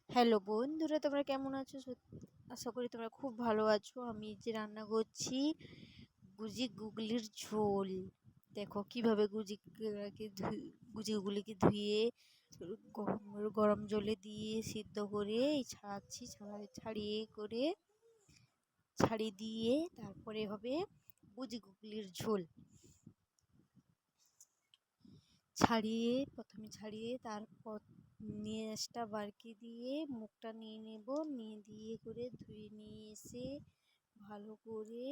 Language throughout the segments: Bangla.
হ্যালো বন্ধুরা, তোমরা কেমন আছো? আশা করি তোমরা খুব ভালো আছো। আমি যে রান্না করছি গুগলির ঝোল। দেখো কিভাবে গুজিগুলিকে ধুয়ে গরম জলে দিয়ে সিদ্ধ করে ছাড়াচ্ছি, ছাড়িয়ে করে ছাড়িয়ে দিয়ে তারপরে হবে গুগলির ঝোল। প্রথমে ছাড়িয়ে তারপর নিয়েসটা বারকি দিয়ে মুখটা নিয়ে নেব, নিয়ে দিয়ে করে ধুয়ে নিয়ে এসে ভালো করে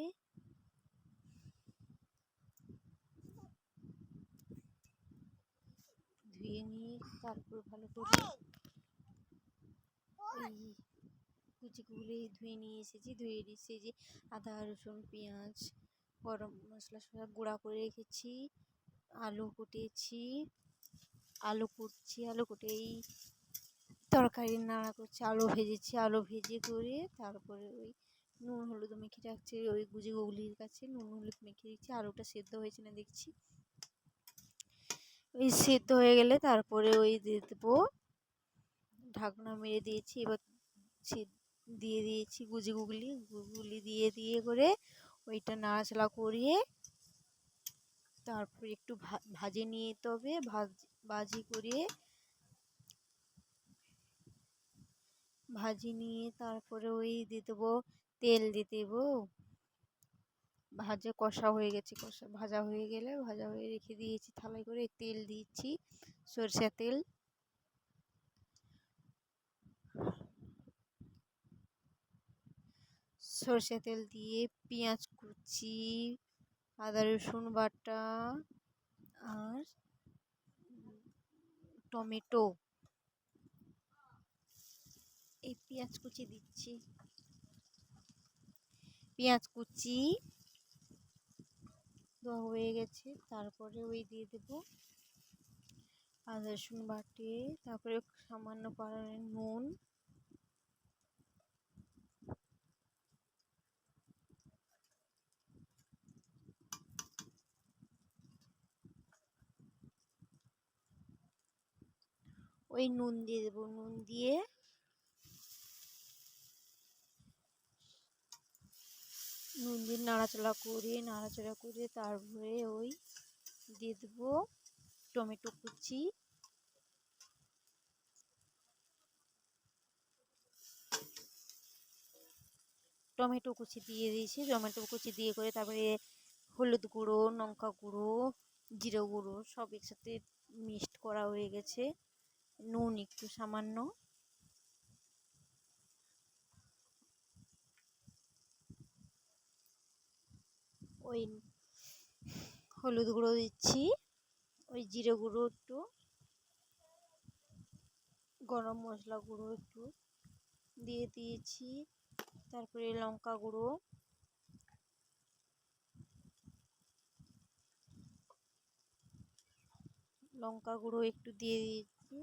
ধুয়ে নিয়ে তারপর ভালো করে এই কুচিগুলি ধুয়ে নিয়ে এসেছি। ধুয়ে এসে যে আদা রসুন পেঁয়াজ গরম মশলা সব গুঁড়া করে রেখেছি। আলু কুটেছি, আলু কুটে এই তরকারি নাড়া করছি, আলু ভেজেছি, আলু ভেজে করে তারপরে ওই নুন হলুদ মেখে রাখছি। ওই গুগলির কাছে নুন হলুদ মেখে দিচ্ছি। আলুটা সেদ্ধ হয়েছে না দেখছি। ওই সেদ্ধ হয়ে গেলে তারপরে ওই দিয়ে দেবো, ঢাকনা মেরে দিয়েছি। এবার দিয়ে দিয়েছি গুগলি দিয়ে দিয়ে করে ওইটা নাড়াচাড়া করিয়ে তারপরে একটু ভাজে নিয়ে যেতে হবে। ভাজি করে ভাজি নিয়ে তারপরে ওই দিয়ে দেবো, তেল দিয়ে দেবো। কষা হয়ে গেছে, ভাজা হয়ে গেলে ভাজা হয়ে রেখে দিয়েছি থালায় করে। তেল দিয়েছি, সরষের তেল। সরষের তেল দিয়ে পেঁয়াজ কুচি, আদা রসুন বাটা আর টমেটো, এই পেঁয়াজ কুচি দিচ্ছি। পেঁয়াজ কুচি দেওয়া হয়ে গেছে, তারপরে ওই দিয়ে দেবো আদা রসুন বাটে, তারপরে সামান্য পরিমাণে নুন, ওই নুন দিয়ে দেবো। নুন দিয়ে নাড়াচাড়া করে তারপরে ওই দিয়ে দেবো টমেটো কুচি, দিয়ে দিয়েছি। টমেটো কুচি দিয়ে করে তারপরে হলুদ গুঁড়ো, লঙ্কা গুঁড়ো, জিরে গুঁড়ো সব একসাথে মিক্সড করা হয়ে গেছে। নুন একটু সামান্য, ওই হলুদ গুঁড়ো দিচ্ছি, ওই জিরে গুঁড়ো একটু, গরম মশলা গুঁড়ো একটু দিয়ে দিয়েছি। তারপরে লঙ্কা গুঁড়ো একটু দিয়ে দিয়েছি।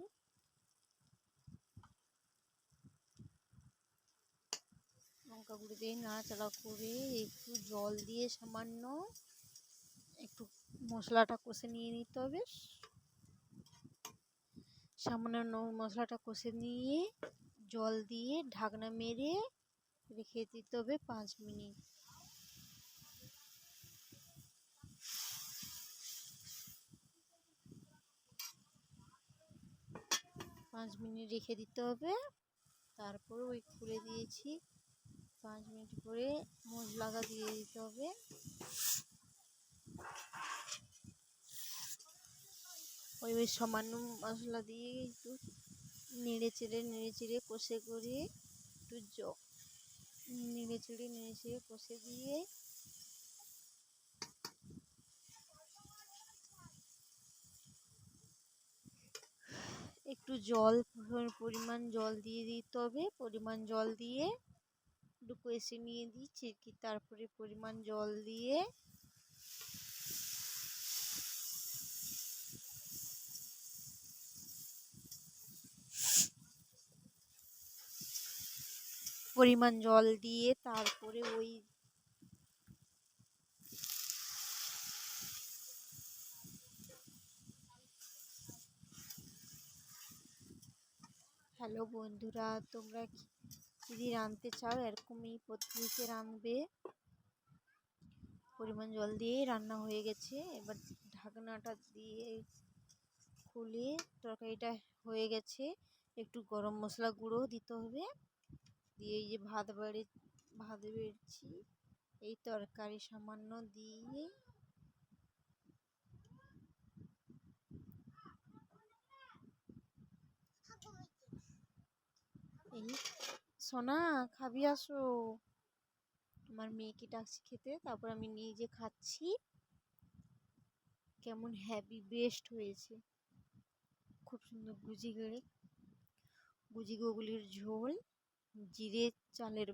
লঙ্কা গুঁড়ো দিয়ে নাড়াচাড়া করে একটু জল দিয়ে সামান্য একটু মশলাটা কষে নিয়ে নিতে হবে। সামান্য মশলাটা কষে নিয়ে জল দিয়ে ঢাকনা মেরে রেখে দিতে হবে 5 মিনিট। 5 মিনিট রেখে দিতে হবে। তারপরে ওই খুলে দিয়েছি। 5 মিনিট পরে মশলাটা দিয়ে দিতে হবে। ওই সামান্য মশলা দিয়ে একটু নেড়ে চেড়ে কষে করে একটু নেড়ে চেড়ে কষে দিয়ে একটু পরিমাণ জল দিয়ে দিতে হবে। পরিমাণ জল দিয়ে একটু কষে নিয়ে দিচ্ছি কি, তারপরে পরিমাণ জল দিয়ে তারপরে ওই হ্যালো বন্ধুরা, তোমরা যদি রাঁধতে চাও এরকম এই পদ্ধতিতে রাঁধবে। পরিমাণ জল দিয়েই রান্না হয়ে গেছে। এবার ঢাকনাটা দিয়ে খুলে তরকারিটা হয়ে গেছে। একটু গরম মশলা গুঁড়ো দিতে হবে। দিয়ে এই যে ভাত বেড়েছি এই তরকারি সামান্য দিয়ে এই সোনা খাবি আসো, আমার মেয়েকে ডাকছি খেতে, তারপর আমি নিজে খাচ্ছি। কেমন হ্যাভি বেস্ট হয়েছে, খুব সুন্দর গুজি গুগলির ঝোল, জিরে চালের